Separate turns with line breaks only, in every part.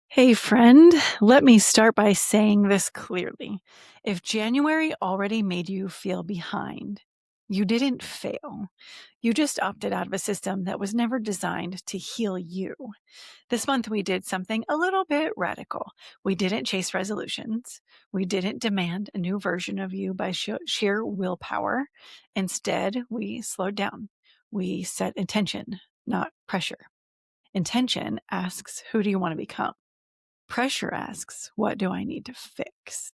Hey, friend, let me start by saying this clearly. If January already made you feel behind, you didn't fail. You just opted out of a system that was never designed to heal you. This month, we did something a little bit radical. We didn't chase resolutions. We didn't demand a new version of you by sheer willpower. Instead, we slowed down. We set intention, not pressure. Intention asks, who do you want to become? Pressure asks, what do I need to fix?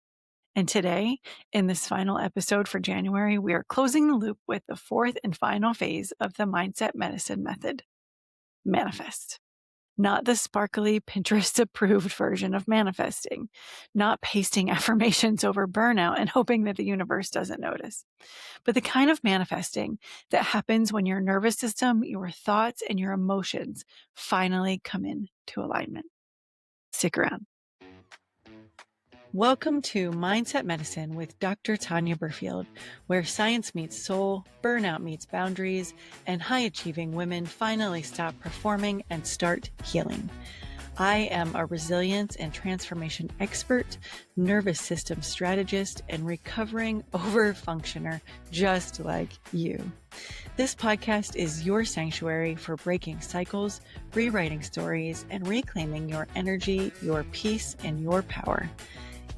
And today, in this final episode for January, we are closing the loop with the fourth and final phase of the mindset medicine method, manifest. Not the sparkly Pinterest approved version of manifesting, not pasting affirmations over burnout and hoping that the universe doesn't notice, but the kind of manifesting that happens when your nervous system, your thoughts, and your emotions finally come into alignment. Stick around. Welcome to Mindset Medicine with Dr. Tanya Burfield, where science meets soul, burnout meets boundaries, and high-achieving women finally stop performing and start healing. I am a resilience and transformation expert, nervous system strategist, and recovering overfunctioner just like you. This podcast is your sanctuary for breaking cycles, rewriting stories, and reclaiming your energy, your peace, and your power.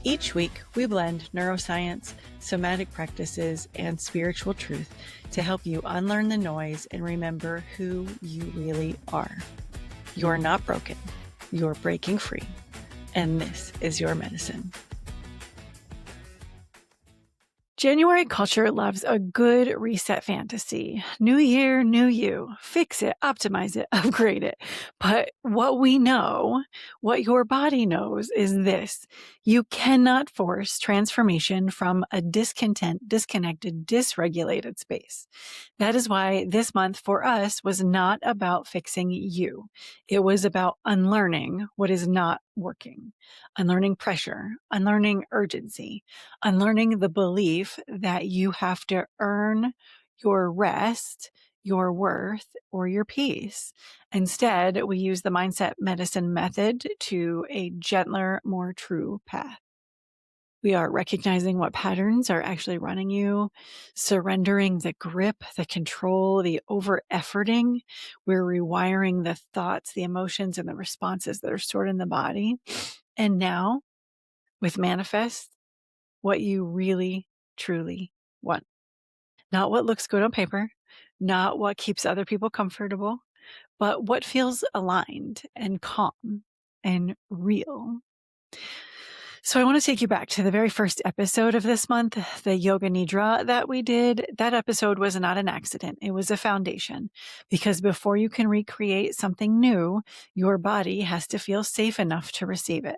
Each week, we blend neuroscience, somatic practices, and spiritual truth to help you unlearn the noise and remember who you really are. You're not broken. You're breaking free. And this is your medicine. January culture loves a good reset fantasy. New year, new you. Fix it, optimize it, upgrade it. But what we know, what your body knows is this. You cannot force transformation from a discontent, disconnected, dysregulated space. That is why this month for us was not about fixing you. It was about unlearning what is not working, unlearning pressure, unlearning urgency, unlearning the belief that you have to earn your rest, your worth, or your peace. Instead, we use the mindset medicine method to a gentler, more true path. We are recognizing what patterns are actually running you, surrendering the grip, the control, the over efforting. We're rewiring the thoughts, the emotions, and the responses that are stored in the body. And now, with Manifest, what you really, truly want. Not what looks good on paper, not what keeps other people comfortable, but what feels aligned and calm and real. So I want to take you back to the very first episode of this month, the Yoga Nidra that we did. That episode was not an accident. It was a foundation, because before you can recreate something new, your body has to feel safe enough to receive it.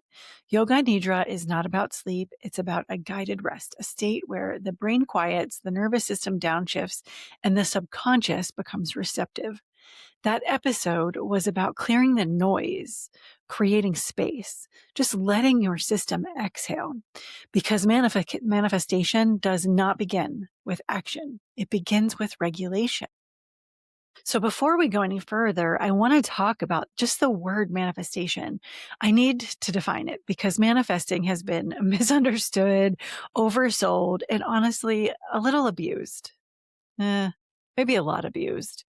Yoga Nidra is not about sleep. It's about a guided rest, a state where the brain quiets, the nervous system downshifts, and the subconscious becomes receptive. That episode was about clearing the noise, creating space, just letting your system exhale, because manifestation does not begin with action. It begins with regulation. So before we go any further, I want to talk about just the word manifestation. I need to define it because manifesting has been misunderstood, oversold, and honestly, a little abused. Maybe a lot abused.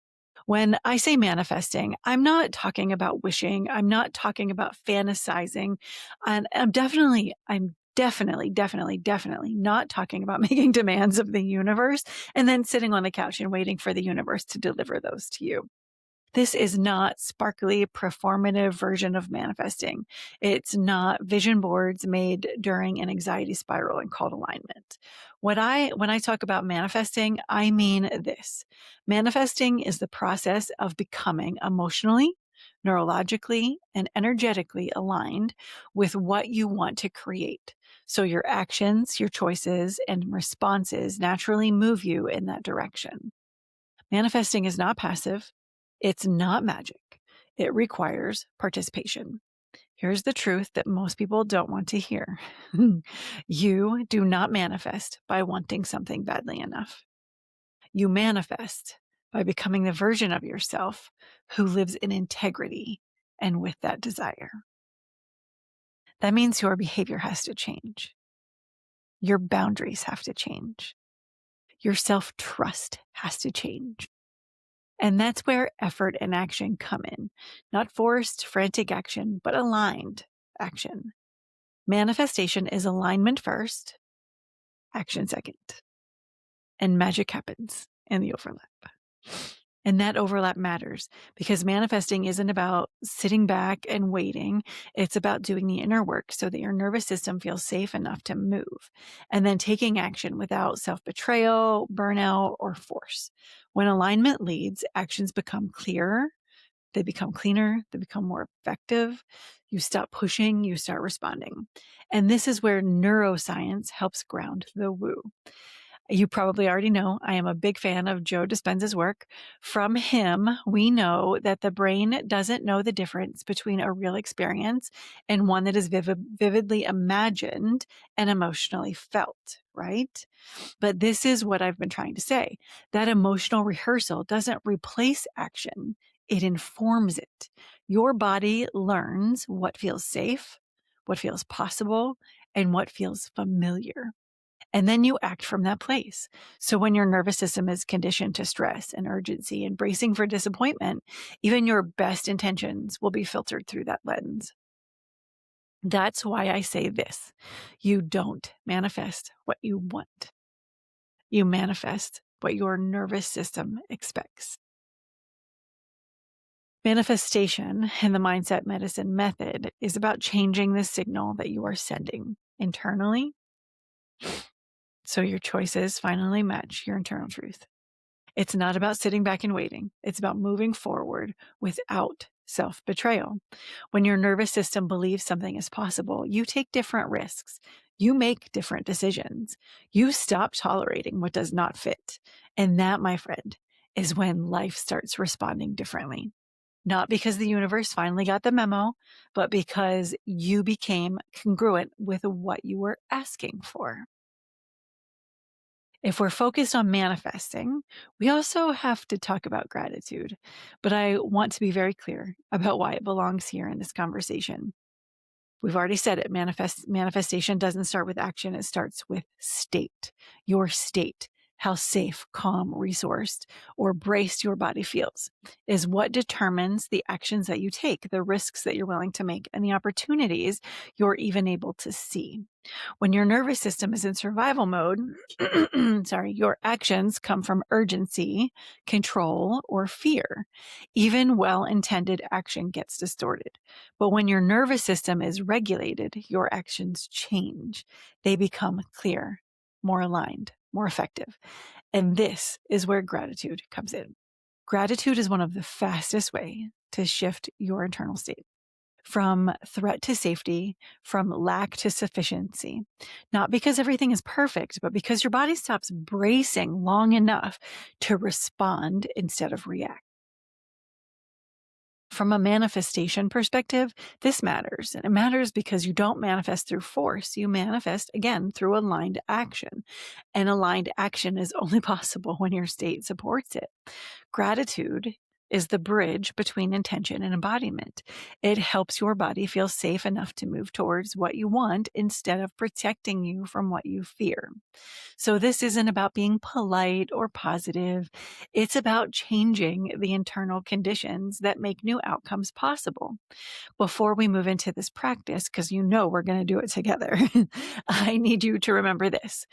When I say manifesting, I'm not talking about wishing. I'm not talking about fantasizing. And I'm definitely not talking about making demands of the universe and then sitting on the couch and waiting for the universe to deliver those to you. This is not sparkly, performative version of manifesting. It's not vision boards made during an anxiety spiral and called alignment. When I talk about manifesting, I mean this. Manifesting is the process of becoming emotionally, neurologically, and energetically aligned with what you want to create. So your actions, your choices, and responses naturally move you in that direction. Manifesting is not passive. It's not magic. It requires participation. Here's the truth that most people don't want to hear. You do not manifest by wanting something badly enough. You manifest by becoming the version of yourself who lives in integrity and with that desire. That means your behavior has to change. Your boundaries have to change. Your self-trust has to change. And that's where effort and action come in. Not forced, frantic action, but aligned action. Manifestation is alignment first, action second. And magic happens in the overlap. And that overlap matters because manifesting isn't about sitting back and waiting. It's about doing the inner work so that your nervous system feels safe enough to move and then taking action without self-betrayal, burnout, or force. When alignment leads, actions become clearer, they become cleaner, they become more effective. You stop pushing, you start responding. And this is where neuroscience helps ground the woo. You probably already know I am a big fan of Joe Dispenza's work. From him, we know that the brain doesn't know the difference between a real experience and one that is vividly imagined and emotionally felt, right? But this is what I've been trying to say. That emotional rehearsal doesn't replace action, it informs it. Your body learns what feels safe, what feels possible, and what feels familiar. And then you act from that place. So when your nervous system is conditioned to stress and urgency and bracing for disappointment, even your best intentions will be filtered through that lens. That's why I say this. You don't manifest what you want. You manifest what your nervous system expects. Manifestation in the mindset medicine method is about changing the signal that you are sending internally so your choices finally match your internal truth. It's not about sitting back and waiting. It's about moving forward without self-betrayal. When your nervous system believes something is possible, you take different risks. You make different decisions. You stop tolerating what does not fit. And that, my friend, is when life starts responding differently. Not because the universe finally got the memo, but because you became congruent with what you were asking for. If we're focused on manifesting, we also have to talk about gratitude. But I want to be very clear about why it belongs here in this conversation. We've already said it. Manifestation doesn't start with action. It starts with state, your state. How safe, calm, resourced, or braced your body feels is what determines the actions that you take, the risks that you're willing to make, and the opportunities you're even able to see. When your nervous system is in survival mode, your actions come from urgency, control, or fear. Even well-intended action gets distorted. But when your nervous system is regulated, your actions change. They become clear, more aligned, more effective. And this is where gratitude comes in. Gratitude is one of the fastest ways to shift your internal state. From threat to safety, from lack to sufficiency. Not because everything is perfect, but because your body stops bracing long enough to respond instead of react. From a manifestation perspective, this matters. And it matters because you don't manifest through force. You manifest, again, through aligned action. And aligned action is only possible when your state supports it. Gratitude is the bridge between intention and embodiment. It helps your body feel safe enough to move towards what you want instead of protecting you from what you fear. So this isn't about being polite or positive. It's about changing the internal conditions that make new outcomes possible. Before we move into this practice, because you know we're going to do it together, I need you to remember this.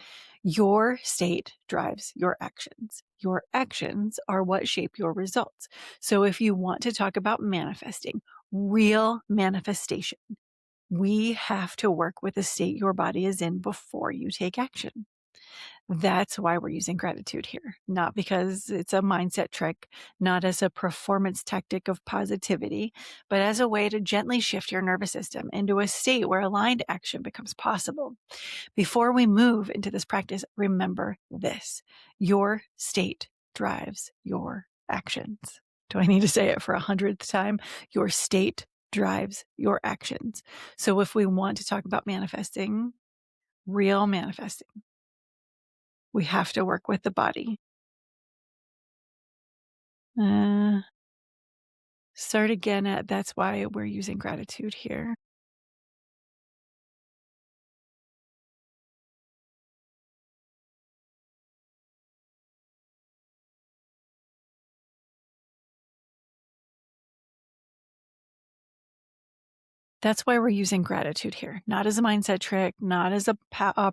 Your state drives your actions. Your actions are what shape your results. So if you want to talk about manifesting, real manifestation, we have to work with the state your body is in before you take action. That's why we're using gratitude here, not because it's a mindset trick, not as a performance tactic of positivity, but as a way to gently shift your nervous system into a state where aligned action becomes possible. Before we move into this practice, remember this. Your state drives your actions. Do I need to say it for 100th time? Your state drives your actions. So if we want to talk about manifesting, real manifesting, we have to work with the body. Start again at that's why we're using gratitude here. That's why we're using gratitude here, not as a mindset trick, not as a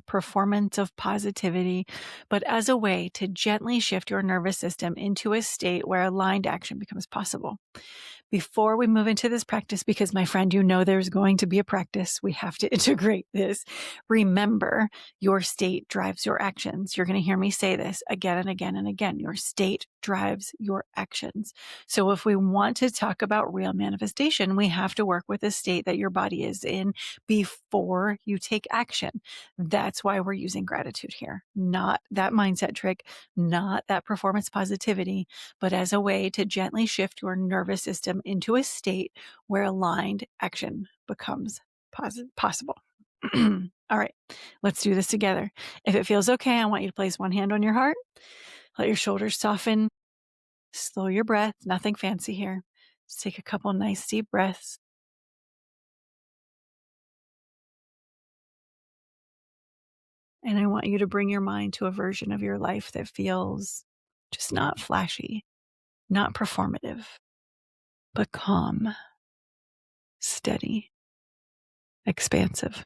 performance of positivity, but as a way to gently shift your nervous system into a state where aligned action becomes possible. Before we move into this practice, because my friend, you know there's going to be a practice, we have to integrate this. Remember, your state drives your actions. You're going to hear me say this again and again and again. Your state drives your actions. So if we want to talk about real manifestation, we have to work with the state that your body is in before you take action. That's why we're using gratitude here, not that mindset trick, not that performance positivity, but as a way to gently shift your nervous system into a state where aligned action becomes possible. All right, let's do this together. If it feels okay, I want you to place one hand on your heart, let your shoulders soften, slow your breath, nothing fancy here. Just take a couple nice deep breaths. And I want you to bring your mind to a version of your life that feels just not flashy, not performative, but calm, steady, expansive.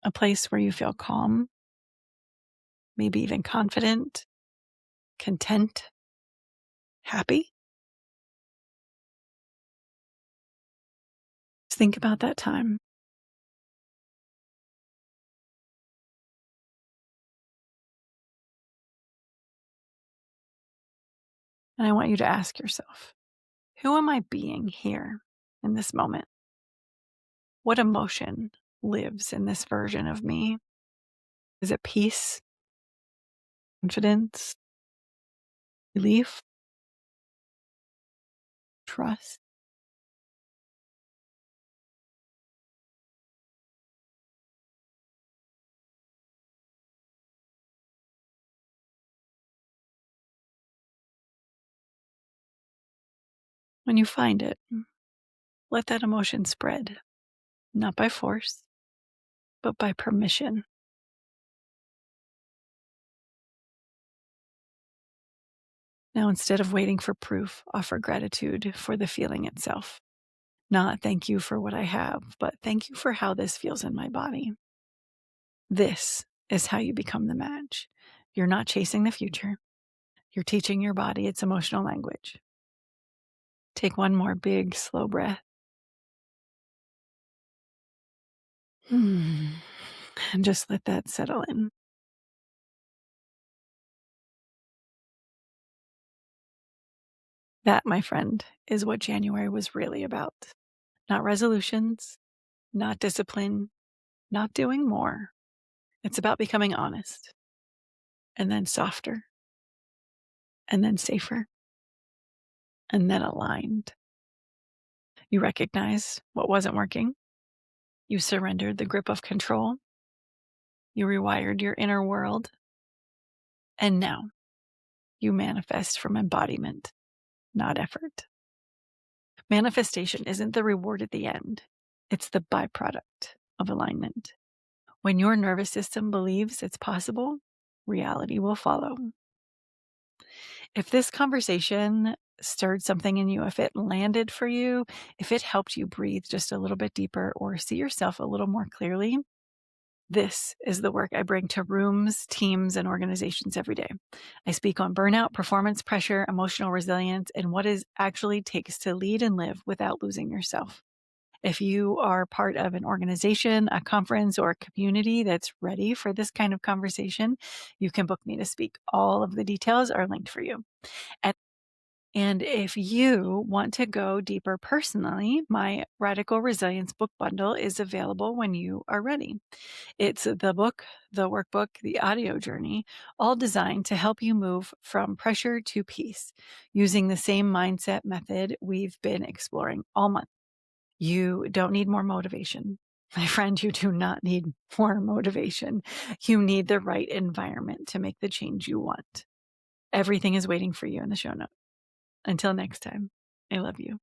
A place where you feel calm, maybe even confident, content, happy. Just think about that time. And I want you to ask yourself, who am I being here in this moment? What emotion lives in this version of me? Is it peace, confidence, relief, trust? When you find it, let that emotion spread, not by force, but by permission. Now, instead of waiting for proof, offer gratitude for the feeling itself. Not thank you for what I have, but thank you for how this feels in my body. This is how you become the match. You're not chasing the future. You're teaching your body its emotional language. Take one more big, slow breath. And just let that settle in. That, my friend, is what January was really about. Not resolutions, not discipline, not doing more. It's about becoming honest, and then softer, and then safer, and then aligned. You recognize what wasn't working. You surrendered the grip of control. You rewired your inner world. And now you manifest from embodiment, not effort. Manifestation isn't the reward at the end, it's the byproduct of alignment. When your nervous system believes it's possible, reality will follow. If this conversation stirred something in you, if it landed for you, if it helped you breathe just a little bit deeper or see yourself a little more clearly, this is the work I bring to rooms, teams, and organizations every day. I speak on burnout, performance pressure, emotional resilience, and what it actually takes to lead and live without losing yourself. If you are part of an organization, a conference, or a community that's ready for this kind of conversation, you can book me to speak. All of the details are linked for you. And and if you want to go deeper personally, my Radical Resilience book bundle is available when you are ready. It's the book, the workbook, the audio journey, all designed to help you move from pressure to peace using the same mindset method we've been exploring all month. You don't need more motivation. My friend, you do not need more motivation. You need the right environment to make the change you want. Everything is waiting for you in the show notes. Until next time, I love you.